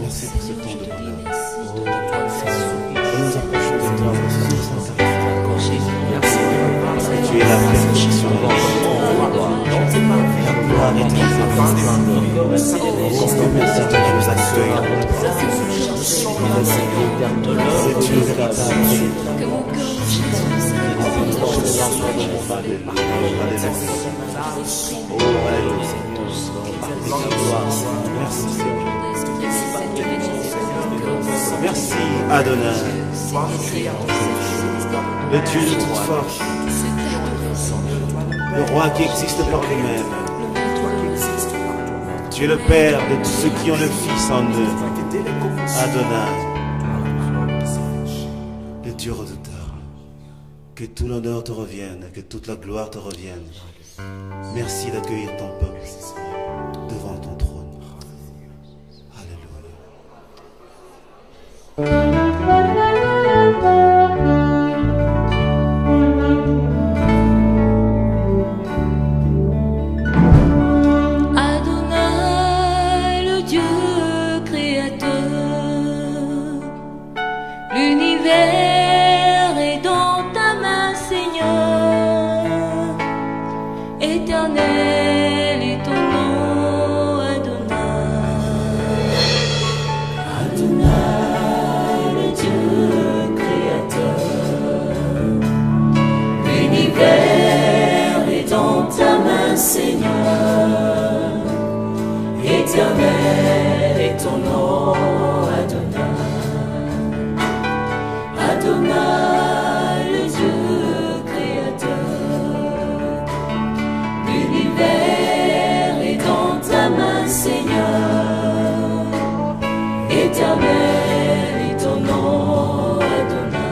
Merci pour ce temps de bonheur. Nous nous approchons de toi, mon Saint-Esprit. Merci parce que tu es la perfection. La gloire est en toi. Merci de nous accueillir. C'est une véritable. Merci Adonai, le Dieu de toute force, le roi qui existe par lui-même. Tu es le Père de tous ceux qui ont le Fils en eux. Adonai, le Dieu redoutant. Que tout l'honneur te revienne, que toute la gloire te revienne. Merci d'accueillir ton peuple devant ton trône. Alléluia. Adonai, le Dieu créateur, l'univers est dans ta main, Seigneur. Éternel est ton nom, Adonai. Adonai, le Dieu créateur, l'univers est dans ta main, Seigneur. Éternel est ton nom, Adonai. Adonai, le Dieu créateur, l'univers est dans ta main, Seigneur. Éternel est ton nom, Adonai.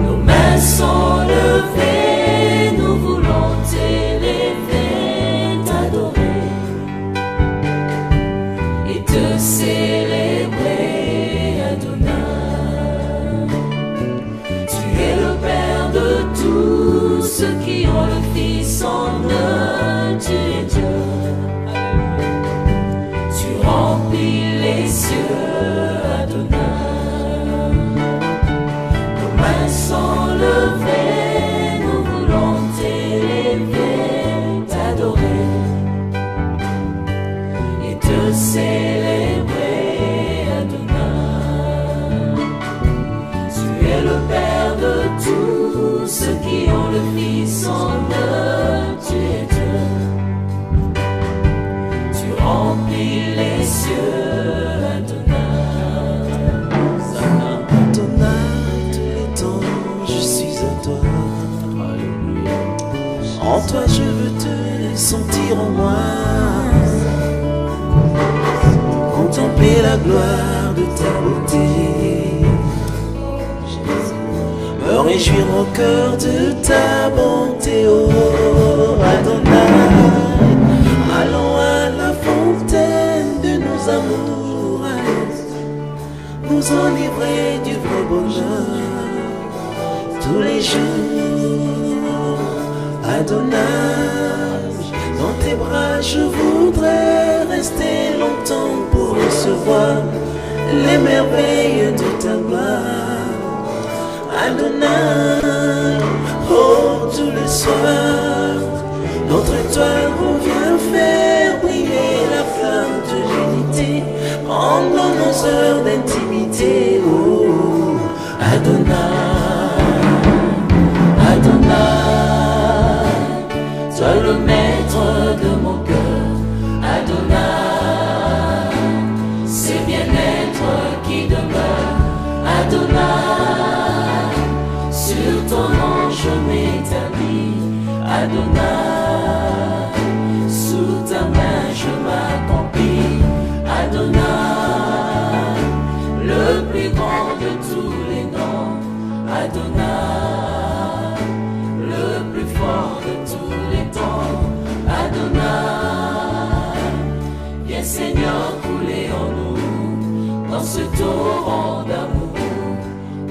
Nos mains sont levées, nous voulons t'élever, t'adorer et te célébrer, Adonai. Tu es le Père de tous ceux qui ont le Fils en eux, tu es Dieu. Tu remplis les cieux, Adonai. Nos mains sont levées, nous voulons t'élever, t'adorer et te célébrer, Adonai. Tu es le Père de tous ceux qui ont le Fils en eux, tu es Dieu. Tu remplis les cieux, Adonai. Adonai, tous les temps, je suis à toi. En toi, je veux te sentir en moi. Contempler la gloire de ta beauté. Me réjouir au cœur de ta bonté, oh Adonai. Allons à la fontaine de nos amours, nous enivrer du vrai bonheur tous les jours. Adonai, dans tes bras je voudrais rester longtemps pour recevoir les merveilles de ta gloire. Adonai, oh tous les soirs, notre étoile revient faire briller la flamme de l'unité pendant nos heures d'intimité. Oh Adonai, Adonai, toi le maître de mon cœur, Adonai, c'est bien-être qui demeure, Adonai, sur ton nom je m'établis, Adonai, sous ta main je m'accomplis, Adonai, le plus grand de tous les noms, Adonai, le plus fort de tous les temps, Adonai, viens Seigneur couler en nous, dans ce torrent d'amour,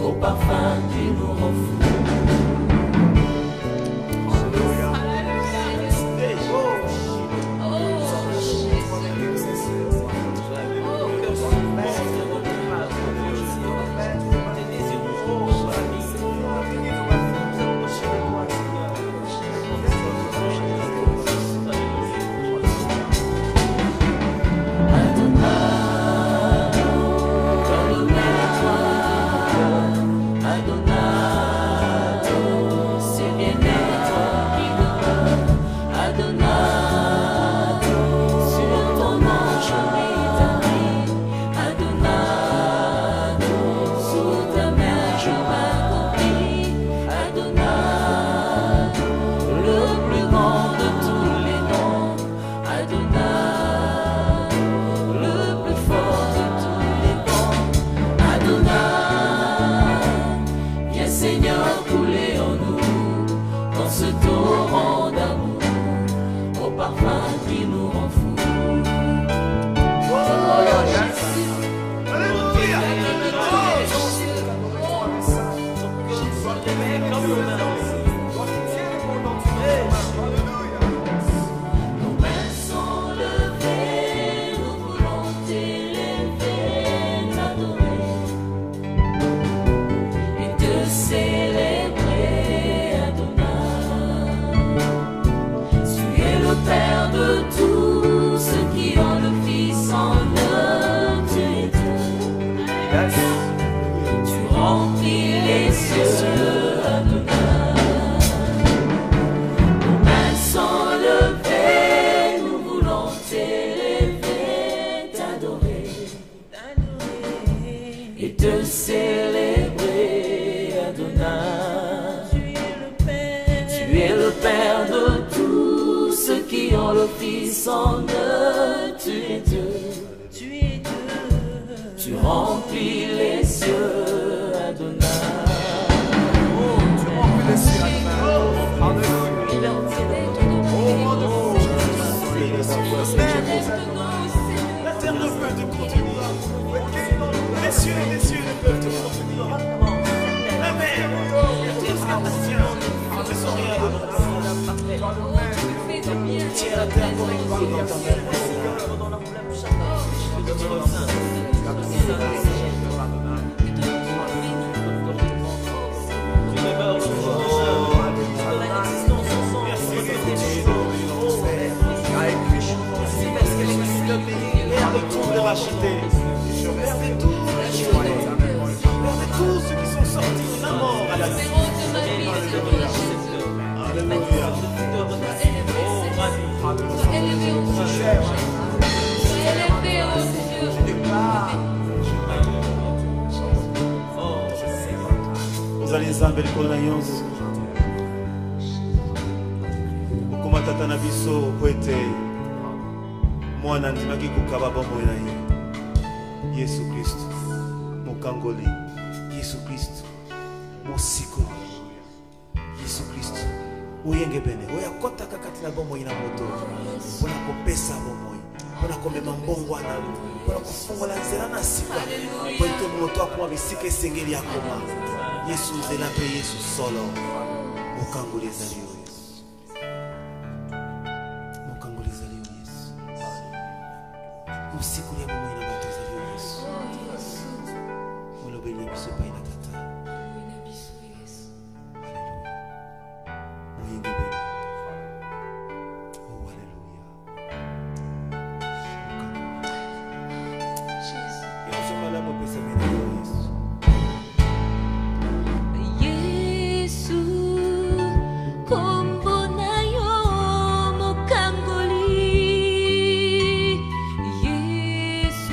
au parfum qui nous rend fous. parfum qui nous rend fous. Oh Jésus, nos mains sont levées, nous voulons t'élever, t'adorer et te célébrer, Adonai. Tu es le Père de tous ceux qui ont le Fils en eux, tu es Dieu. Tu remplis les cieux, Adonai. Nos mains sont levées, nous voulons t'élever, t'adorer et te célébrer, Adonai. Tu es le Père de tous ceux qui ont le Fils en eux, tu es Dieu. Tu remplis les cieux, Adonai. Tu remplis les cieux, Adonai. La terre ne peut te contenir. Les cieux et les cieux ne peuvent te contenir. La mer, tout ce qui appartient, ne sont rien de nous. Tiens la terre pour écouter ton racheter. Père de tous ceux qui sont sortis de la mort à la vie. Alléluia. Vous allez zambel kona yonso. Okumatata na biso kwete. Mwana ndimaki kukaba bomoi na ye. Yesu Kristo mokangoli, Yesu Kristo mosikoli, Yesu Kristo oyenge bene oya kota kakati na bomoi na moto mpona kopesa bomoi mpona komema mbongwana mpona kofungola nzela na sika po ete moto akoma bisika esengeli akoma. Yesu nzela mpe Yesu solo mokangoli ezali yo Yesu, mokangoli ezali yo Yesu, mosikoli ya bomoi na bato ezali yo Yesu. Molobeli biso pai na tata. Alléluia. Moyenge bene. Oh alléluia. Et on se malamu pesa bene yo Yesu. Yesu, kombo na yo mokangoli. Yesu,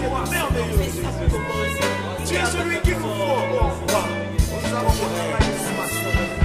toi, merveilleux Jésus. Tu es celui qu'il nous faut. Nous allons travailler ce matin.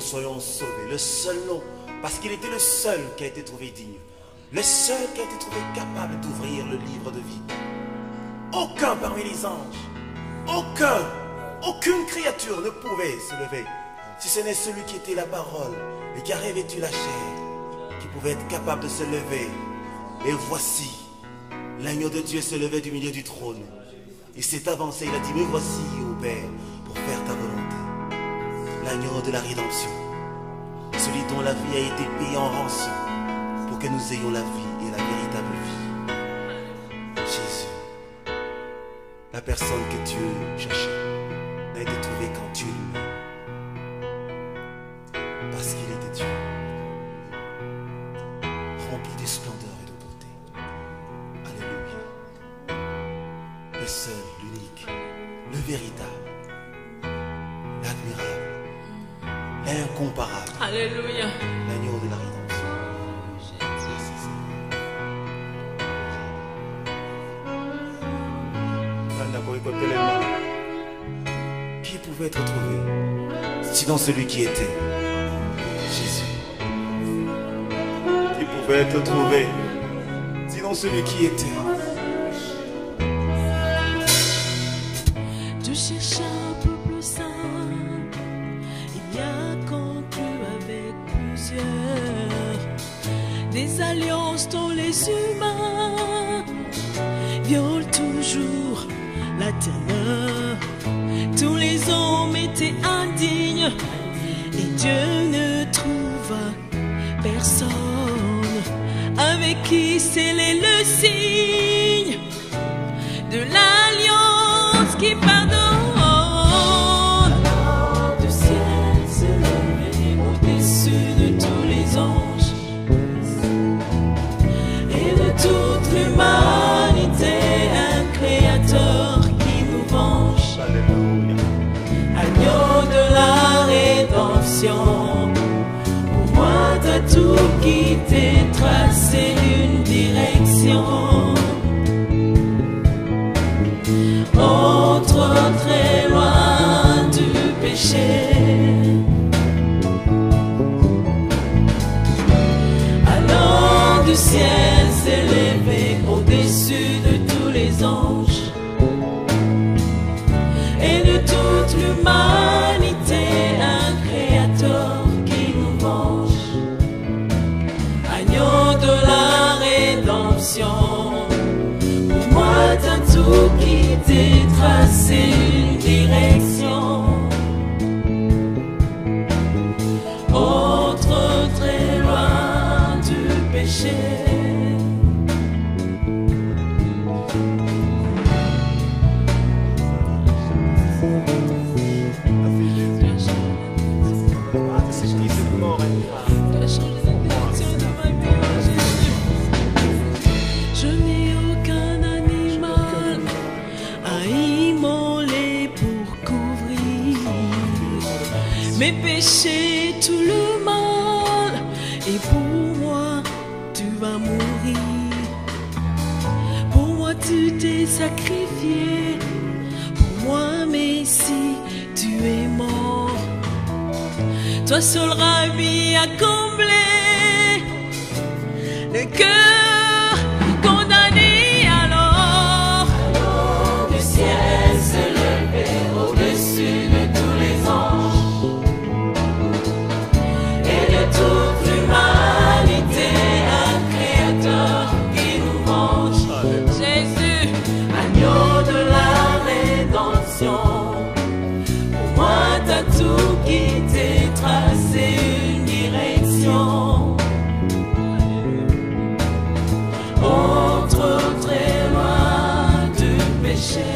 soyons sauvés. Le seul nom, parce qu'il était le seul qui a été trouvé digne. Le seul qui a été trouvé capable d'ouvrir le livre de vie. Aucun parmi les anges, aucune créature ne pouvait se lever, si ce n'est celui qui était la parole et qui a revêtu la chair, qui pouvait être capable de se lever. Et voici, l'agneau de Dieu se levait du milieu du trône. Il s'est avancé, il a dit, me voici, ô Père, pour faire ta volonté. L'agneau de la rédemption, celui dont la vie a été payée en rançon, pour que nous ayons la vie et la véritable vie. Jésus, la personne que Dieu cherchait, n'a été trouvée qu'en Dieu lui-même. Parce qu'il était Dieu, rempli de splendeur et de beauté. Alléluia. Le seul, l'unique, le véritable, l'admirable, l'incomparable. Alléluia. L'agneau de la rédemption. Qui pouvait être trouvé sinon celui qui était Jésus? Qui pouvait être trouvé sinon celui qui était? Tu cherches un peuple saint, il y a conclu avec plusieurs des alliances dont les humains violent toujours la terreur. Tous les hommes étaient indignes et Dieu ne trouva personne avec qui sceller le signe de l'alliance qui pardonne. Alors du ciel s'est levé au-dessus de tous les anges et de toute l'humanité, un créateur qui nous venge. Alléluia. Agneau de la rédemption, pour moi t'as tout quitté, tracé une direction. Entre très loin du péché, alors du ciel s'est levé au-dessus de tous les anges et de toute l'humanité, un créateur qui nous venge. Agneau de la rédemption, pour moi t'as tout quitté, tracé une direction. Autre très loin du péché. Je n'ai aucun animal à immoler pour couvrir mes péchés, tout le mal, et pour moi tu vas mourir. Pour moi tu t'es sacrifié, pour moi Messie tu es mort. Toi seul ravi à combler le cœur condamné. Alors du ciel s'est levé au-dessus de tous les anges et de toute l'humanité, un créateur qui nous venge. Jésus, agneau de la rédemption, pour moi t'as tout quitté, tracé une direction. Entre très loin du péché.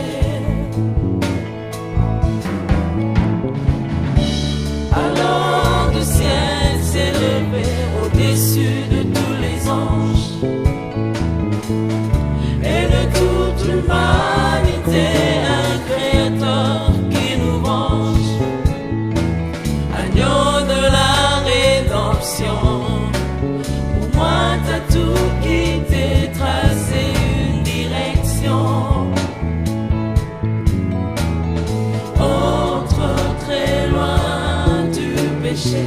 Alors du ciel s'est levé au-dessus de tous les anges et de toute l'humanité, un créateur qui nous venge. Agneau de la rédemption, pour moi t'as tout quitté, tracé une direction. Entre très loin du péché.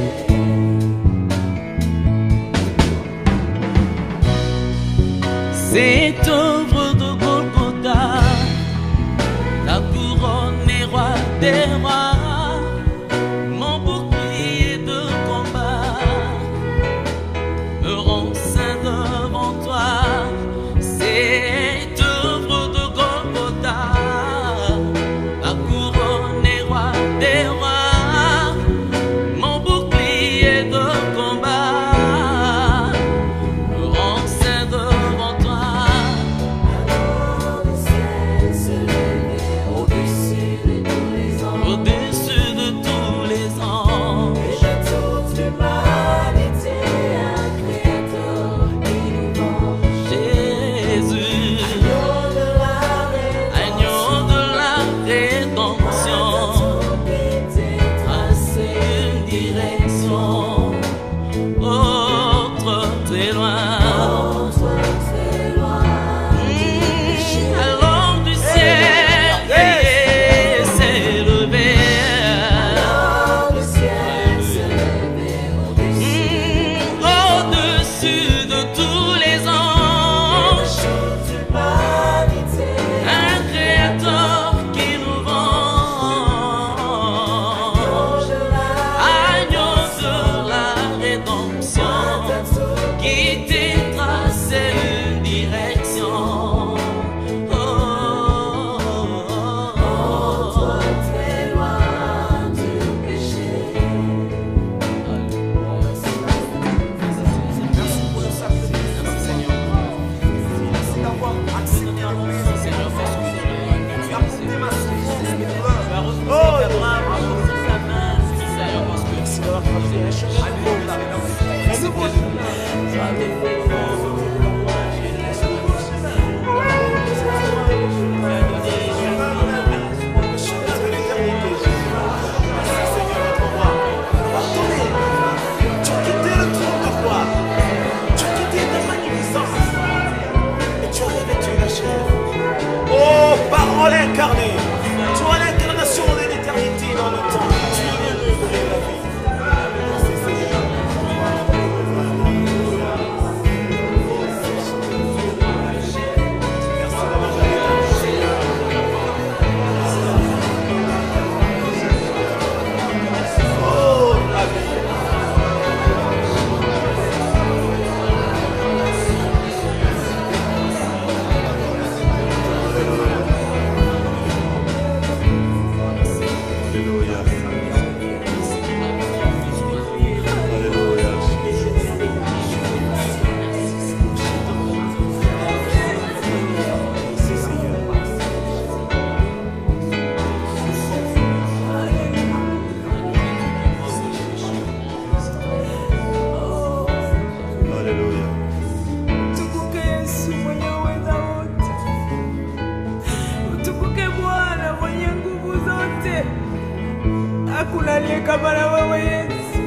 Hakuna aliye kama na wewe Yesu.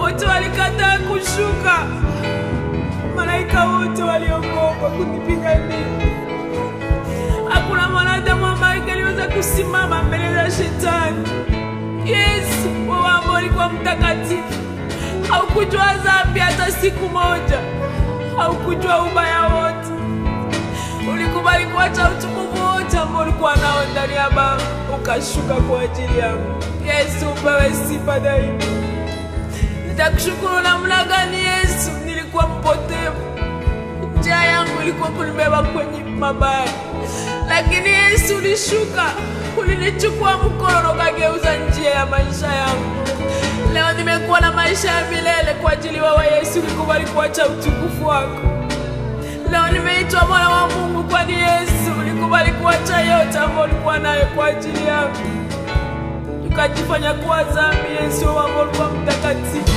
Wote walikataa kushuka. Malaika wote waliogopa kunipigania. Hakuna mwanadamu ambaye angeweza kusimama mbele za shetani. Yesu, wewe ambaye ulikuwa mtakatifu, haukujua dhambi hata siku moja, haukujua ubaya wote. Ulikubali kuacha utukufu wote ambao ulikuwa nao ndani ya Baba, ukashuka kwa ajili yangu. Yesu, upewe sifa daima. Nitakushukuru namna gani Yesu? Nilikuwa mpotevu, njia yangu ilikuwa kunibeba kwenye mabaya, lakini Yesu ulishuka, ulinichukua mkono ukageuza njia ya maisha yangu. Leo nimekuwa na maisha ya milele kwa ajili wewe Yesu. Ulikubali kuacha utukufu wako. Leo nimeitwa mwana wa Mungu kwani Yesu ulikubali kuacha yote ambayo ulikuwa nayo kwa ajili yangu. Ukajifanya kuwa dhambi Yesu, ambaye ulikuwa mtakatifu.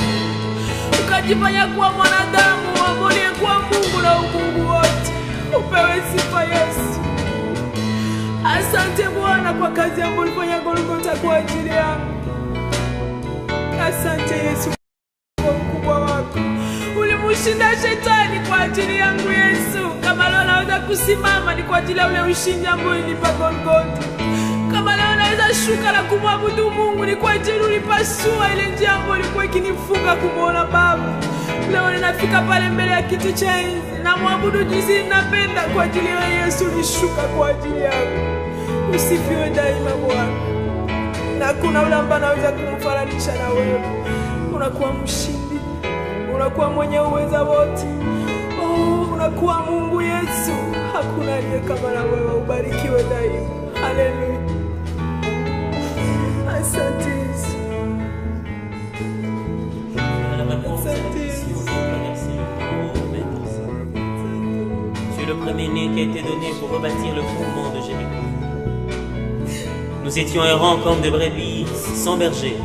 Ukajifanya kuwa mwanadamu ambaye alikuwa Mungu na umungu wote. Upewe sifa Yesu. Asante Bwana kwa kazi ambayo ulifanya Golgotha kwa ajili yangu. Asante Yesu kwa ukubwa wako. Ulimshinda shetani kwa ajili yangu Yesu. Kama leo naweza kusimama ni kwa ajili ya ule ushindi ambao ulinipa Golgotha. Kama leo naweza shuka na kumwabudu Mungu ni kwa ajili ulipasua ile njia ambayo ilikuwa ikinifunga kumuona Baba. Leo ninafika pale mbele ya kiti cha enzi na mwabudu jinsi ninapenda kwa ajili ya Yesu ulishuka kwa ajili yangu. Usifiwe daima Bwana. Na kuna ule ambaye anaweza kumfananisha na wewe. Unakuwa mshindi, unakuwa mwenye uweza wote. Unakuwa Mungu Yesu. Hakuna aliye kama na wewe. Ubarikiwe daima. Haleluya. Asante Yesu. Tu es le premier-né qui a été donné pour rebâtir le fondement de Jéricho. Nous étions errants comme des brebis, sans berger.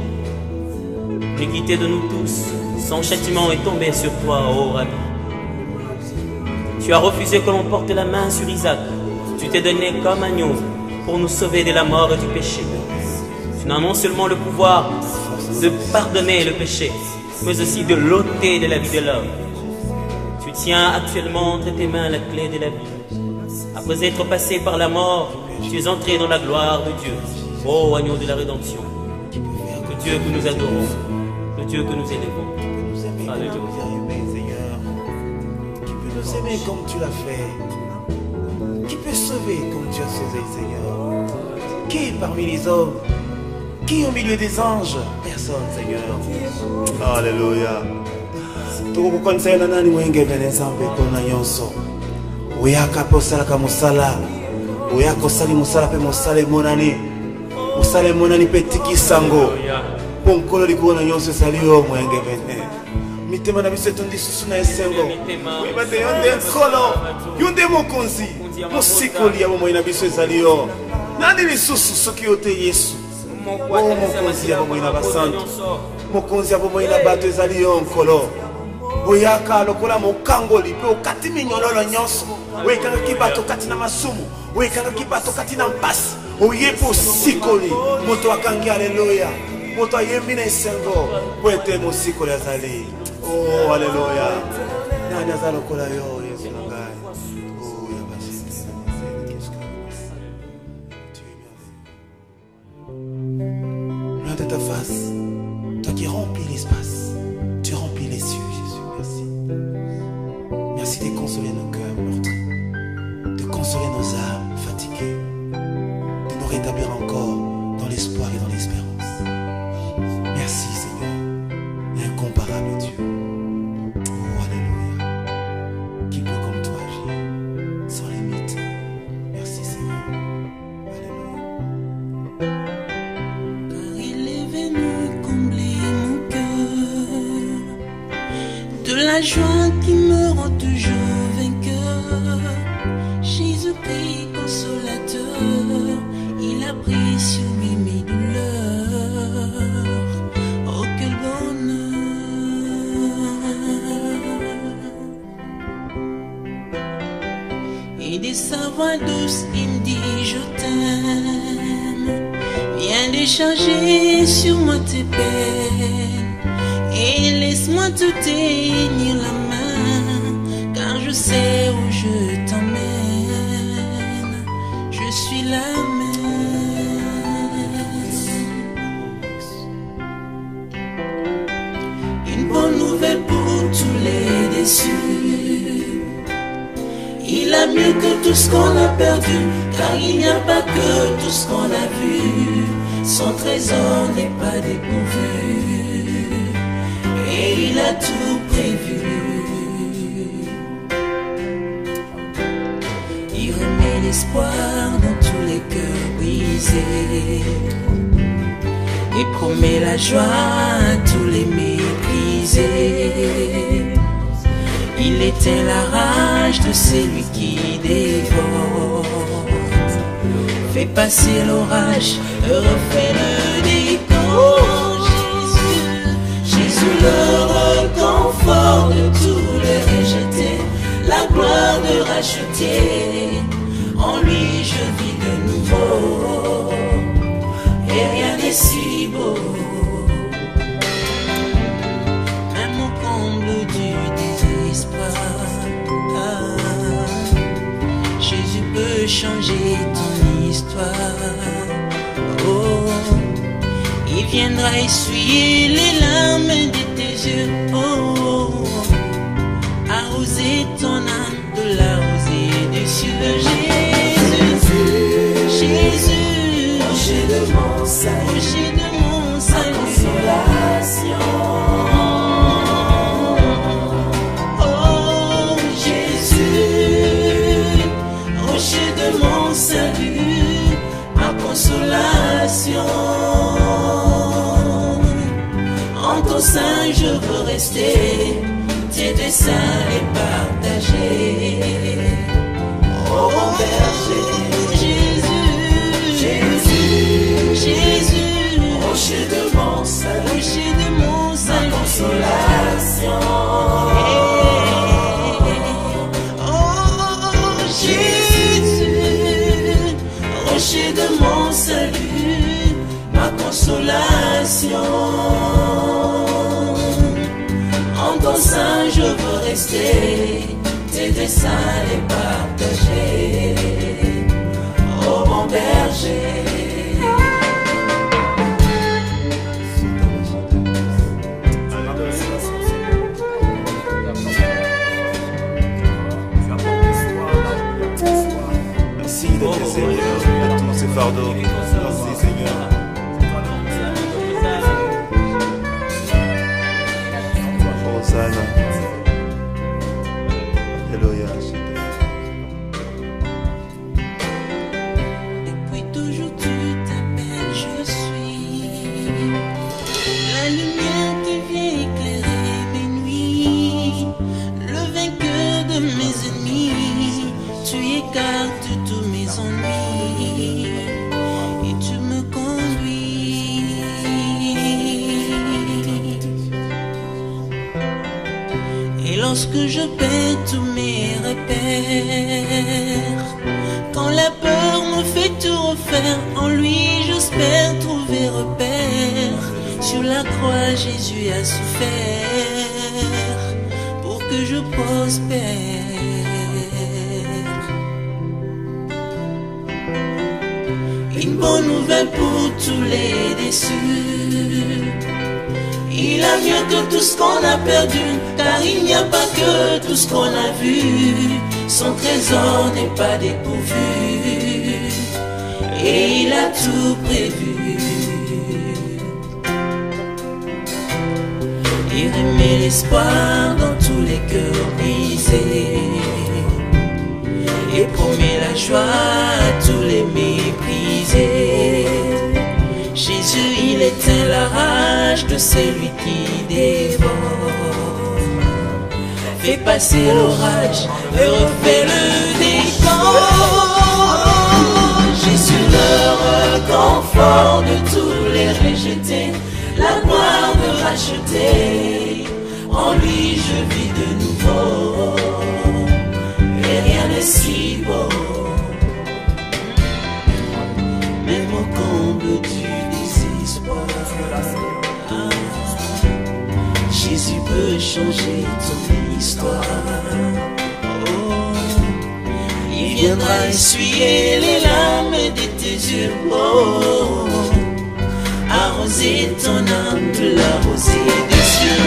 L'équité de nous tous, sans châtiment est tombée sur toi, ô Rabbi. Tu as refusé que l'on porte la main sur Isaac. Tu t'es donné comme agneau pour nous sauver de la mort et du péché. Tu n'as non seulement le pouvoir de pardonner le péché, mais aussi de l'ôter de la vie de l'homme. Tu tiens actuellement entre tes mains la clé de la vie. Après être passé par la mort, tu es entré dans la gloire de Dieu, ô agneau de la rédemption. Le Dieu que nous adorons, le Dieu que nous élevons. Alléluia. Qui peut nous aimer comme tu l'as fait? Qui peut sauver comme tu as sauvé, Seigneur? Qui est parmi les hommes? Qui au milieu des anges? Personne, Seigneur. Alléluia. Tukukonsena nani mwenge vene zambe kona nyonso. Uyaka pe osalaka mosala. Uyaka osali mosala pe mosale monani. Mosale monani pe tiki sango. Ponkolo likona nyonso esali yo mwenge vene. Mitema na biso tondi susu na esengo. Uyibate yonde nkolo. Yonde mokonzi. Mosikoli ya bomo ina biso esali yo. Nani lisusu soki yote Yesu? Mokonzi ya bomo ina basantu. Mokonzi ya bomo ina bato ezali yo nkolo. Oyaka lokola mokangoli pe okati minyololo nyonso. Oyekanga kibato kati na masumu. Oyekanga kibato kati na mpasi. Oyepo sikoli. Moto akangi haleluya. Moto ayembi na esengo. Po ete mosikoli azali. Oh haleluya. Nani azali lokola yo Yesu na ngai. Oh ya basite. Tu es merveilleux. Loin de ta face, toi qui remplis l'espace, tu remplis les cieux, Jésus. Merci. Merci de consoler nos cœurs meurtris, de consoler nos âmes fatiguées, de nous rétablir encore dans l'espoir et dans l'espérance. Merci Seigneur, incomparable Dieu. Oh Alléluia. Qui peut comme toi agir sans limite. Merci Seigneur. Alléluia. Car il est venu combler mon cœur de la joie qui me rend toujours vainqueur. Jésus-Christ consolateur, il a pris sur lui mes douleurs. Oh quel bonheur! Et de sa voix douce il me dit je t'aime. Viens Viens décharger sur moi tes peines et laisse-moi te tenir la main, car je sais où je t'emmène. Je suis la Une bonne nouvelle pour tous les déçus. Il a mieux que tout ce qu'on a perdu, car il n'y a pas que tout ce qu'on a vu. Son trésor n'est pas dépourvu, et il a tout prévu. Il remet l'espoir dans tous les cœurs brisés et promet la joie à tous les méprisés. Il éteint la rage de celui qui dévore, fait passer l'orage, refait le décor. Jésus le réconfort de tous les rejetés, la gloire de racheter. En lui je vis de nouveau, et rien n'est si beau. Même au comble du désespoir, Jésus peut changer ton histoire. Oh, il viendra essuyer les larmes de tes yeux. Oh, arroser ton âme de la rosée des cieux. Jésus, rocher de mon salut, consolation. Oh Jésus, rocher de mon salut, ma consolation. En ton sein je veux rester, tes desseins et partager. Oh mon berger, Jésus, rocher de mon salut, consolation. Oh Jésus, rocher de mon salut, ma consolation. En ton sein je veux rester, tes desseins les partager. Oh mon berger. Merci d'être Seigneur à tous ces fardeaux. Merci Seigneur. Hosanna. Alléluia. Depuis toujours tu t'appelles je suis. La lumière qui vient éclairer mes nuits. Le vainqueur de mes ennemis. Tu écartes tous mes ennuis et tu me conduis. Et lorsque je perds tous mes repères, quand la peur me fait tout refaire, en lui j'espère trouver repère. Sur la croix Jésus a souffert pour que je prospère. Une bonne nouvelle pour tous les déçus. Il a mieux que tout ce qu'on a perdu, car il n'y a pas que tout ce qu'on a vu. Son trésor n'est pas dépourvu, et il a tout prévu. Il remet l'espoir dans tous les cœurs brisés et promet la joie à tous les méprisés. Jésus, il éteint la rage de celui qui dévore, fait passer l'orage et refait le décor. Jésus, le réconfort de tous les rejetés, la gloire de racheter. En lui je vis de nouveau, et rien n'est si beau. Même au comble du désespoir, changer ton histoire. Oh, il viendra essuyer les larmes de tes yeux. Oh, arroser ton âme de la rosée des cieux.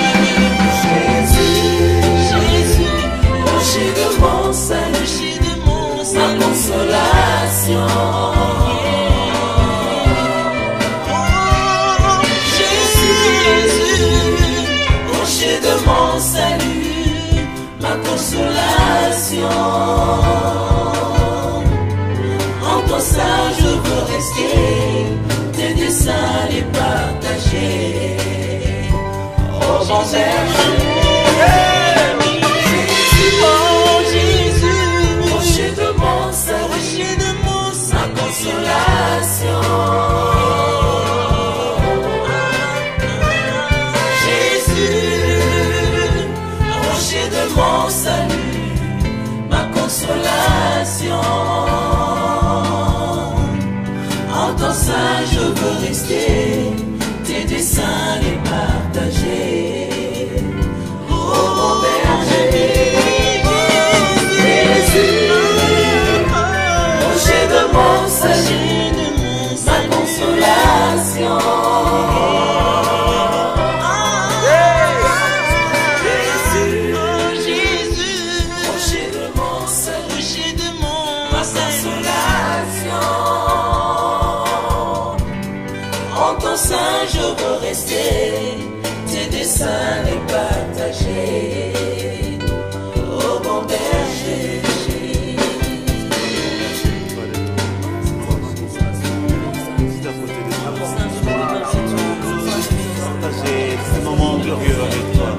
Jésus, rocher de mon salut, ma consolation. De mon salut, ma consolation. En ton sein je veux rester, tes desseins les partager. Oh mon Jésus, rocher de mon salut, ma consolation. Mon salut, ma consolation. En ton sein je veux rester, tes desseins les partager. Oh mon berger, Jésus, rocher de mon salut, ma consolation. Je veux rester, tes desseins les partager. Oh mon berger. Partager ce moment glorieux avec toi.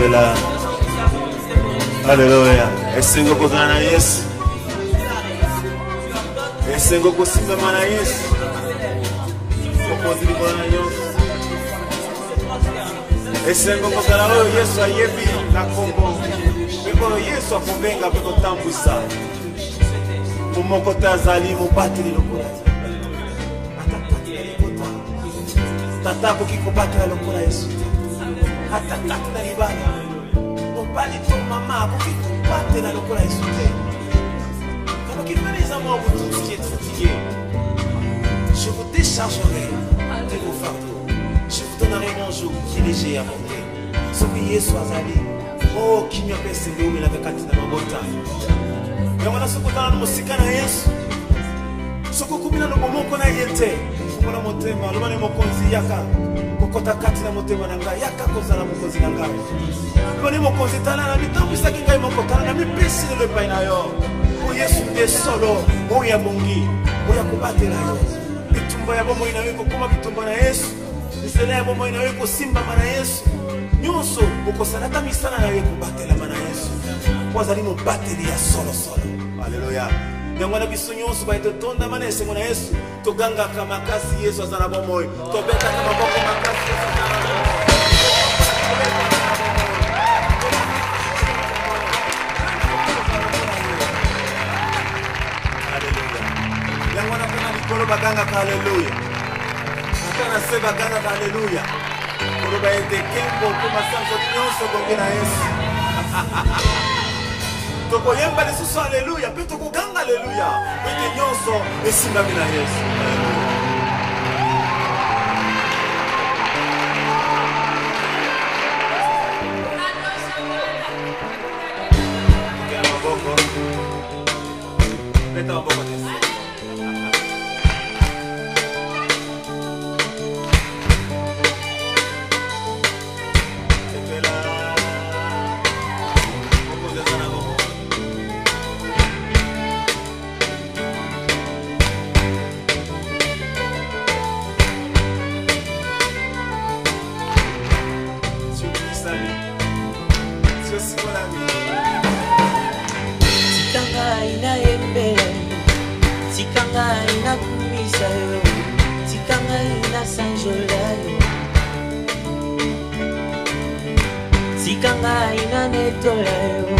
Là. Alléluia. Esengo kozala na Yesu. Esengo kosimama na Yesu. Okozi likolo na nyonso. Esengo kozala oyo Yesu ayebi na kombo. Mpe oyo Yesu akobenga mpe kotambwisa. Momoko te azali mobateli lokola. Tata akoki kobatela lokola Yesu. Ata kati na libala mobali to mama akoki kobatela lokola Yesu te. Kaloki mwana eza mwa motu qui est fatigué, je vous déchargerai de vos fardeaux, je vous donnerai mon joug qui est léger à porter. Soki Yesu azali o kimia mpe esenge omelaka kati na mabota yango na soki otala na mosika na Yesu, soki okumi na lobomoko na ye te okola motema loba ne mokonzi yaka kokota kati na motema na ngai yaka kozala mokonzi na ngai lobani mokonzi tala na mitambwisaki ngai moko tala na mipesi lelo epai na yo o Yesu nde solo oyo ya bongi oyo akobatela yo bitumba ya bomoi na yo ekokoma bitumba na Yesu, nzela ya bomoi na yo ekosimbama na Yesu, nyonso okosalaka misala na yo ekobatelama na Yesu po azali mobateli ya solosolo. Alleluya. Yango na biso nyonso baete tondama na esengo na Yesu togangaka makasi Yesu azala bomoi, tobetaka maboko makasi Yesu azala bomoi. Yango na pena likolo bagangaka alleluya, napena se bagangaka alleluya koloba ete kembo mpe masanzo nyonso bonge na Yesu. Tokoyemba lisusu alleluya mpe tokoganga alleluya ete nyonso esimbami na Yesu. Leta maboko tesi. sanjolayo tikanga ina netolayo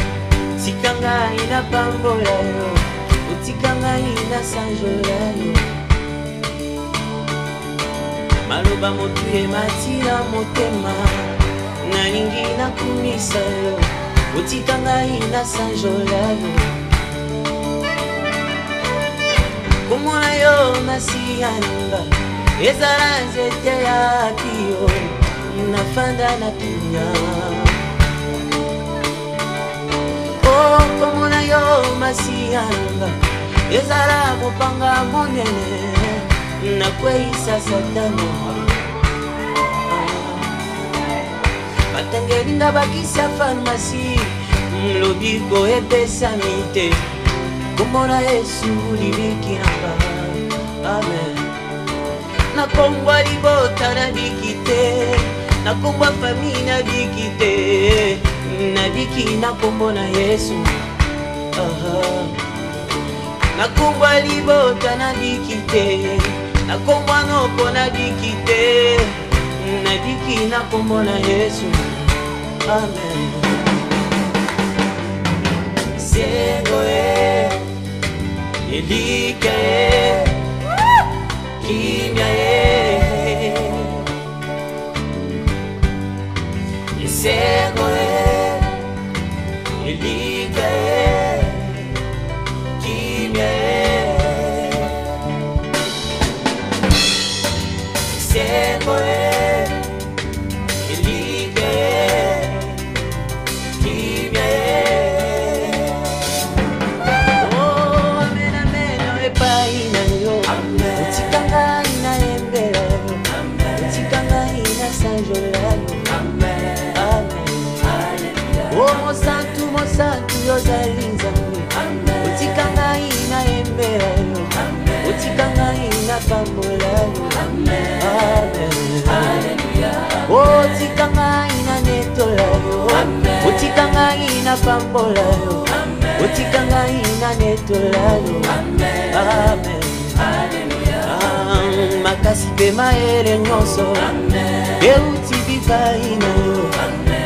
tikanga ina pambolayo tikanga ina sanjolayo maloba motuye matila motema nalingi nakumisayo otikanga ina sanjolayo komona yo masiyanga ezala nzete ya kiyo nafanda na tunya komona yo masiyanga ezala mopanga monene nakweisa satana batangelinga bakisa farmasi mlobiko epesami te komona Yesu libikiranga amen nakombwa libota nabikite nakombwa fami nabikite nabiki nakombona Yesu nakombwa libota nabikite nakombwa noko nabikite nabiki nakombona Yesu amen Segoe Elike Kimya Segoe Elike Kimya Segoe Elike Kimya Utikanga ina embera utikanga ina sanjolayo amen oh mosantu yozalinza utikanga ina embera utikanga ina pambolayo amen oh utikanga ina netolayo utikanga ina pambolayo utikanga ina netolayo amen makasi pe maele nyonso euti bivaina yo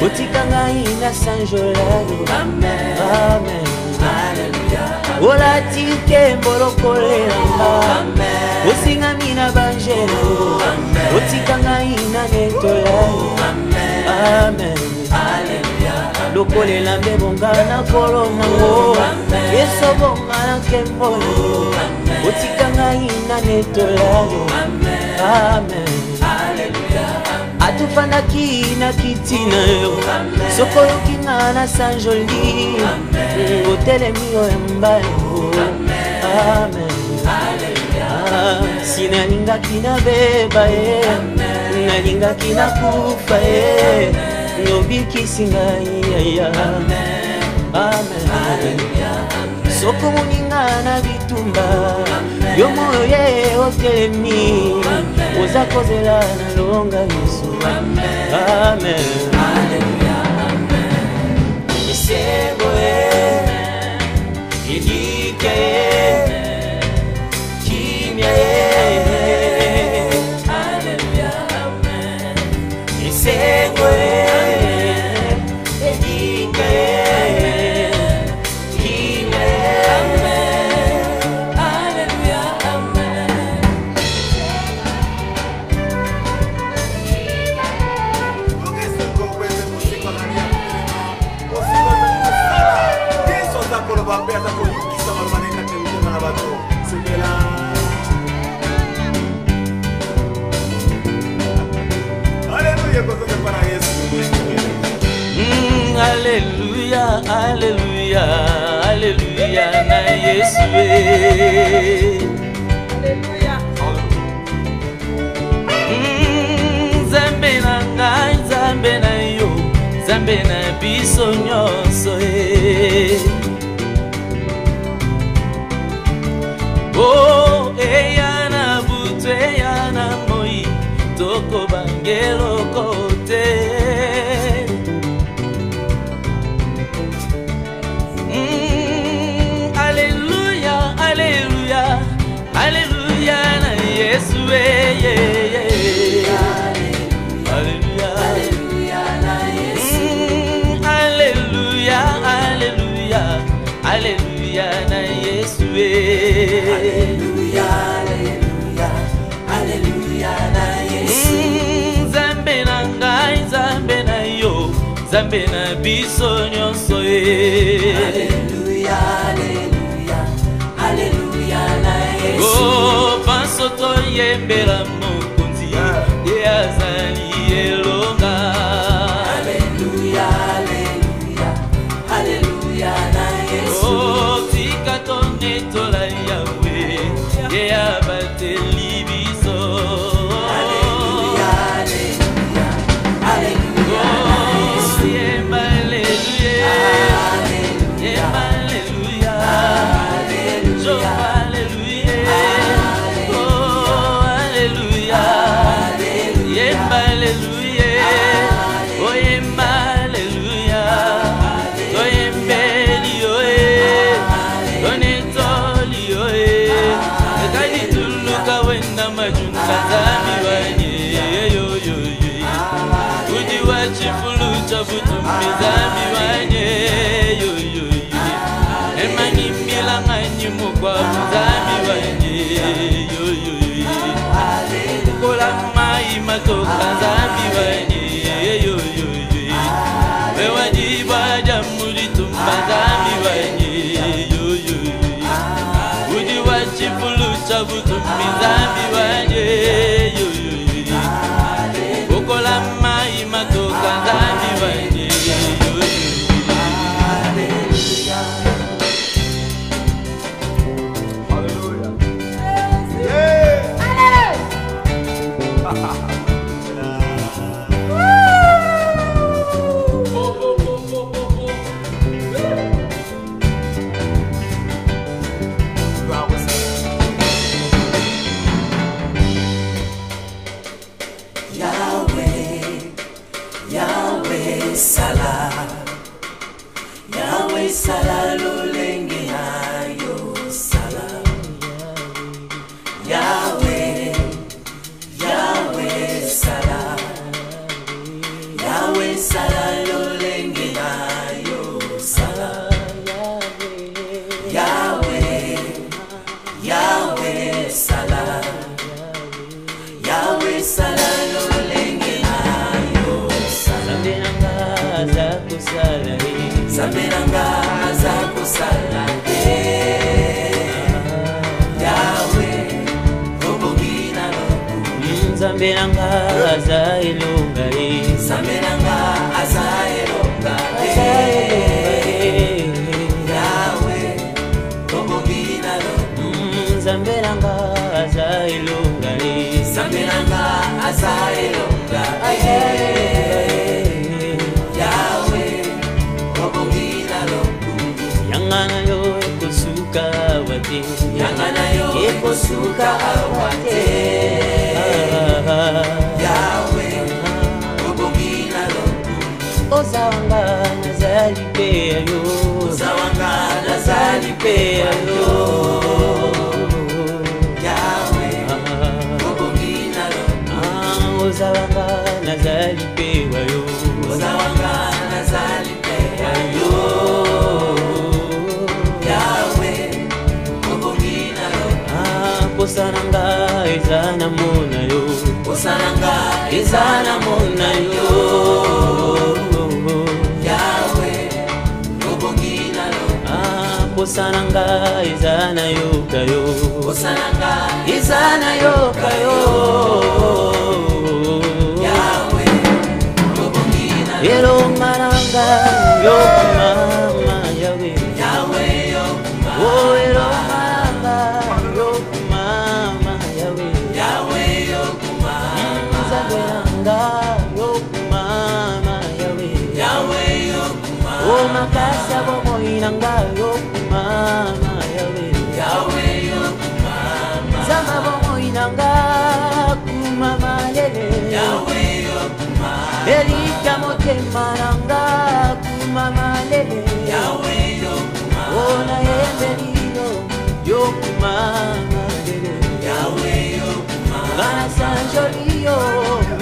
otikanga ina sanjolayo amen olatike mbolokolelanga osingami na banjela yo otikanga ina netolayo amen lokolela mbe bonga na kolonango esobonga na nkemboyo otikanga ina netolayo amen atufandaki na kitina yo sokoyokinga na sanjoli otelemi yo embayo amen sinalingaki na beba ye nalingaki na kufa ye nobikisi ngai ya amen soko moninga na bitumba yo moyo ye otelemi oza kozela na longa Yesu amen Segoe Elike Kimya Alleluia amen Segoe Alléluia, alléluia, alléluia, na Yesu. Alléluia. Zambe na ngai, zambe na yo, zambe na biso nyonso. Oh, eya na butu, eya na moi, toko bangelo kote. Alléluia, alléluia, na Yesu, Nzambe na biso nyonso Alléluia, Alléluia, Alléluia na Yesu. Oh, panso toyembela mokonzi ye azali elonga. Alléluia, Alléluia, Alléluia na Yesu. Oh, tika tonetola yawe ye abateli biso. Alléluia, Alléluia, Alléluia na Yesu. Yemba Alléluia, Yemba Alléluia, Alléluia, Alléluia, oh Alléluia, Yemba Alléluia, oh Yemba Alléluia, oh Yembeli oe, oh Netoli oe, ekadi tuluka wenda majunga zami wanye yo yo yo, udi wachifulu chabutu mizami wanye yo yo yo, emani milanga nyimukwa mizami wanye yo yo yo, kola mai matoka zami wanye yo yo yo, wewajiba jamuli tumba zami wanye yo yo yo, udi wachifulu chabutu mizami wanye yo yo yo, kola mai matoka zami wanye yo yo yo. Yahweh, Yahweh Salah, Yahweh Salah lolenge nayo Salah. Yahweh, Yahweh Salah, Yahweh Salah lolenge nayo Salah. Yahweh, Yahweh Salah, Yahweh Salah lolenge nayo Salah. Nzambe nanga aza kosala Yahweh, obongi na lokumu. Nzambe nanga aza elonga Nzambe nanga aza elonga Yahweh, obongi na lokumu. Nzambe nanga aza elonga Nzambe nanga aza elonga Yahweh, obongi na lokumu. Yangana yo ekosuka wate, Yangana yo ekosuka awate Yahweh, obongi na lokumu. Ozawanga nazali pe yo, Ozawanga nazali pe yo Yahweh, obongi na lokumu. Ozawanga nazali pe yo, Ozawanga nazali pe yo Yahweh, obongi na lokumu. Posananga ezana mona yo, Posananga ezana mona yo Yahweh, obongi na lokumu. Posananga ezana yoka yo, Posananga ezana yoka yo Yahweh, obongi na lokumu. elonga nanga yo mama Yahweh, Yahweh, yokuma. oh elonga nanga yo mama Yahweh, Yahweh, yokuma. Nzambe nanga yo mama Yahweh, Yahweh, yokuma. oh makasa bomoi nanga yo mama Yahweh, Yahweh, yokuma. zama bomoi nanga kumama lele, Yahweh, yokuma. elika motema nanga kumama lele, Yahweh, yokuma. ona yembelilo yo kumama lele, Yahweh, yokuma. gana sanjolio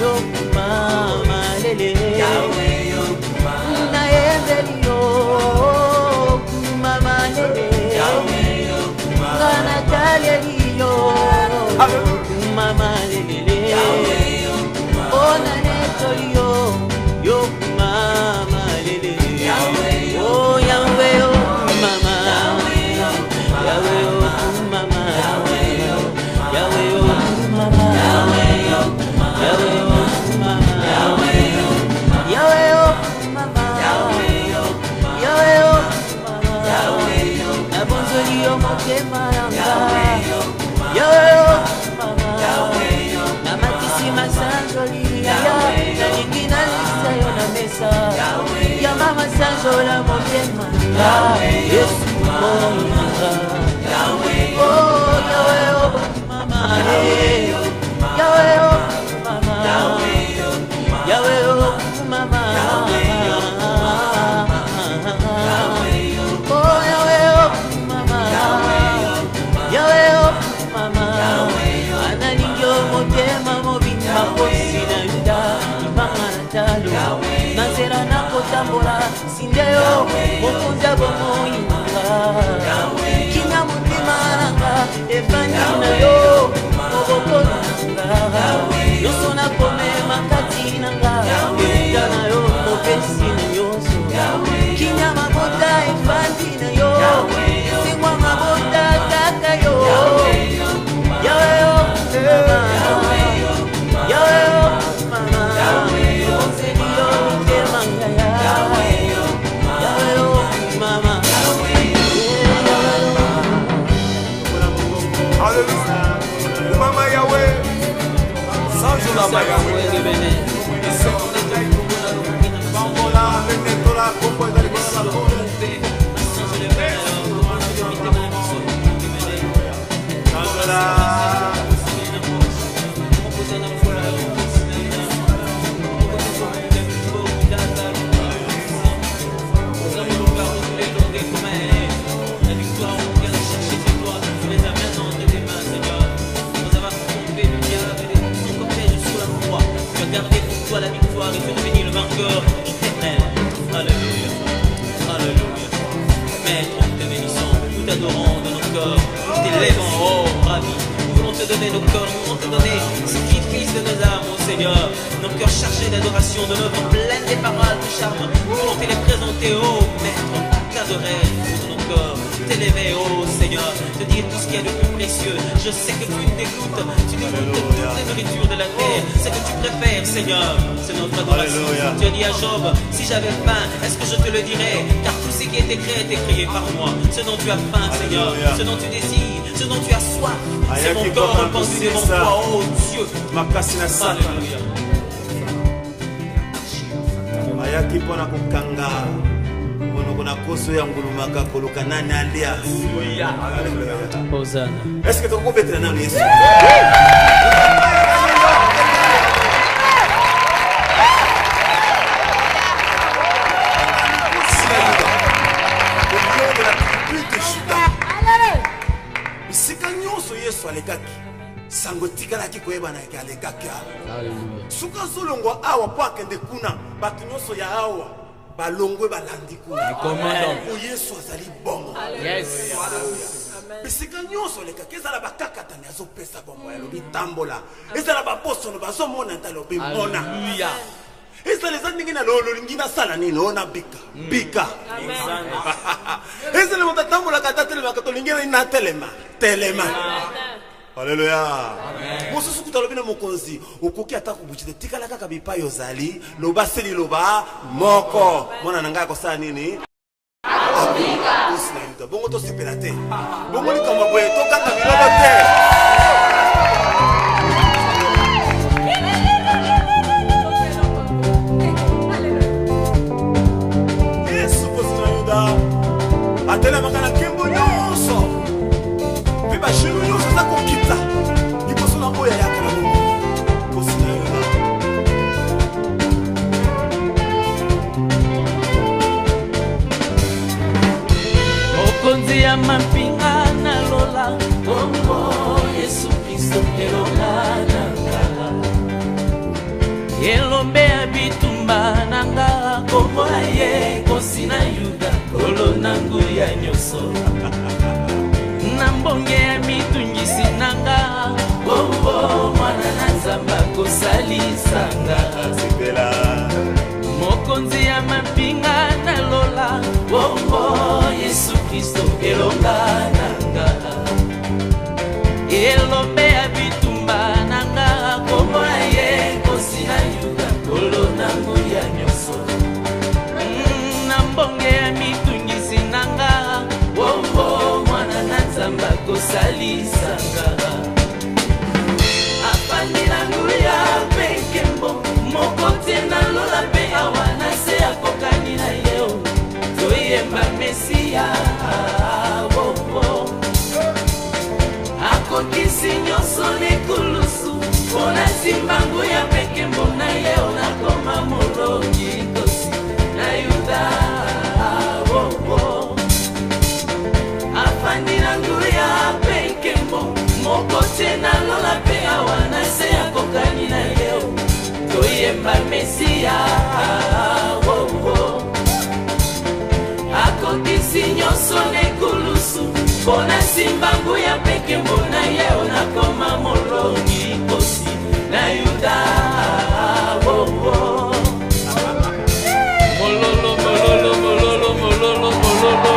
yo kumama lele, Yahweh, yokuma. na yembelilo kumama lele, Yahweh, yokuma. gana talelio kumama lele, Yahweh, yokuma. ona netolio yo kumama lola motema Yesu monanga Yahweh oh mama Yahweh oh mama Yahweh oh mama Nazera na kotambola sindeyo mokunza bomoyinga kinya mutima nanga efandi na yo obokolo nanga nyonso nakomema kati nanga euta na yo mopesi na nyonso kinya mabota efandi na yo esengwa mabota kaka yo yawe yo yawe yo mama Alléluia. Mama Yahweh. Sans jour Mama Yahweh. Bambola, Benetola, Combo et Dalibala. Gardez pour toi la victoire et tu deviens le vainqueur éternel. Alléluia. Alléluia. Maître, nous te bénissons, nous t'adorons dans nos cœurs, nous t'élèvons, oh ravi. Nous voulons te donner nos cœurs, nous voulons te donner le sacrifice de nos âmes, oh Seigneur. Nos cœurs chargés d'adoration, de l'œuvre pleine des paroles de charme. Nous voulons te les présenter, oh Maître, t'adorer dans nos cœurs, t'élever, oh Seigneur, te dire tout ce qu'il y a de plus précieux. Je sais que tu nous dégoûtes de toutes les nourritures de la terre. Ce que tu préfères, Seigneur, c'est notre adoration. Alléluia. Tu as dit à Job, si j'avais faim, est-ce que je te le dirais? Car tout ce qui est écrit a été créé par moi. Ce dont tu as faim, Seigneur, Alléluia. ce dont tu désires, ce dont tu as soif, c'est Aya mon qui corps va répandu pousser devant ça. toi, oh Dieu. Makasi na sata. Alléluia. Ayaki mpona kokanga monoko na koso ya ngulumaka koluka nani alia. Hosanna. Est-ce que tokobetela nano Yesu? Bisika nyonso Yesu alekaki sango tikalaki koyebana ke alekaki awa. Suka zolongwa awa po akende kuna bato nyonso ya awa balongwe balandi kuna po Yesu azali bongo. Bisika nyonso alekaki ezala bakakatani azopesa bongo yalobi tambola ezala baposono bazomona ntalobi mona ezala eza ndenge na lolingi nasala nini ona bika bika ezala moto atambolaka ata telemaka tolingi na telema telema. Alléluia. Mosusu kutalobi na mokonzi okoki ata kobuchite tikala kaka bipai ozali loba seli loba moko mona nanga kosala nini Afrika usina bongo to sepela te bongo likama boye to kaka bilolo te. Yesu posina yuda atela makana kembo nyonso biba shiru nyonso za kokita liboso na boya yaka na bongo posina yuda. Okonzi ya mapinga na lola Bongo Yesu Kristo elonga nanga Elombe ya bitumba nanga Kombo na ye kosi na yuda Kolo nangu ya nyoso Nambonge ya mitungisi nanga Bongo mwana na nzamba kosalisanga Sipela Mokonzi ya mapinga na lola Bongo Yesu Kristo elonga nanga Elombe ya bitumba nanga Kombo na ye kosi na yuda Kolo nangu ya nyoso Nambonge ya mitungisi nanga Bongo mwana na nzamba kosalisanga Apandi nangu ya pekembo Mokote na lola pe awana se akokani na yeo akokisi nyonso nekulusu mpona simbangu ya peke mbona ye onakoma molongi kosi na yuda afandi na nguya peke moko te nalola mpe awa na se ya kokani na ye toyemba Mesia akokisi nyonso nekulusu mpona simbangu ya peke mbona ye onakoma molongi kosi na yuda mololo mololo mololo mololo mololo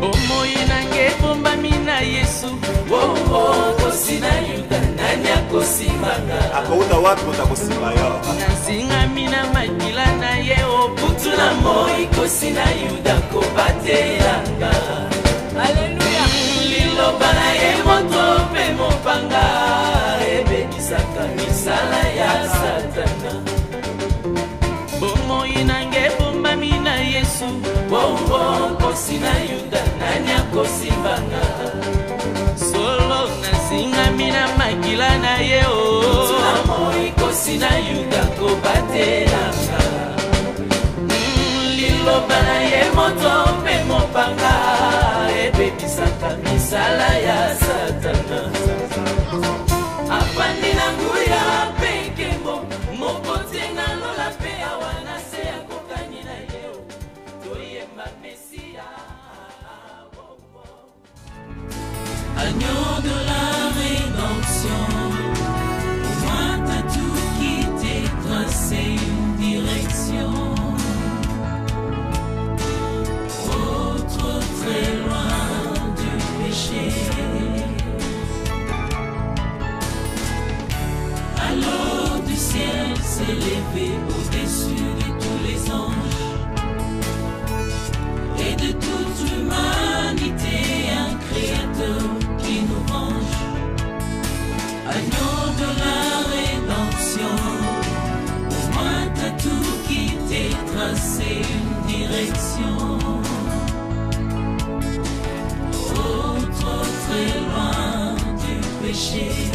omoyi nange bombami na Yesu kosi na yuda nani akosimanga akouta wapi utakosimba yo nazingami na makila na ye obutu na moi kosi na yuda kobatelanga aleluya liloba na ye moto mpe mopanga ebebisaka misala ya satana bomoi nange bombami na Yesu kosi na yuda nani akosimbanga solo nazingami na makila na ye tuna moi kosi na yuda kobatelanga liloba na ye moto mpe mopanga ebebisaka misala ya satana afandi na nguya peke moko te nalola mpe awa na se ya kokani na ye toyemba Mesia. Agneau de la rédemption, au moins t'as tout quitté, tracé une direction. Oh, trop très loin du péché. Alors du ciel s'est levé au-dessus de tous les anges et de toute l'humanité, un créateur qui nous range. Agneau de la rédemption, au moins t'as tout quitté, tracé une direction. Oh, trop très loin du péché.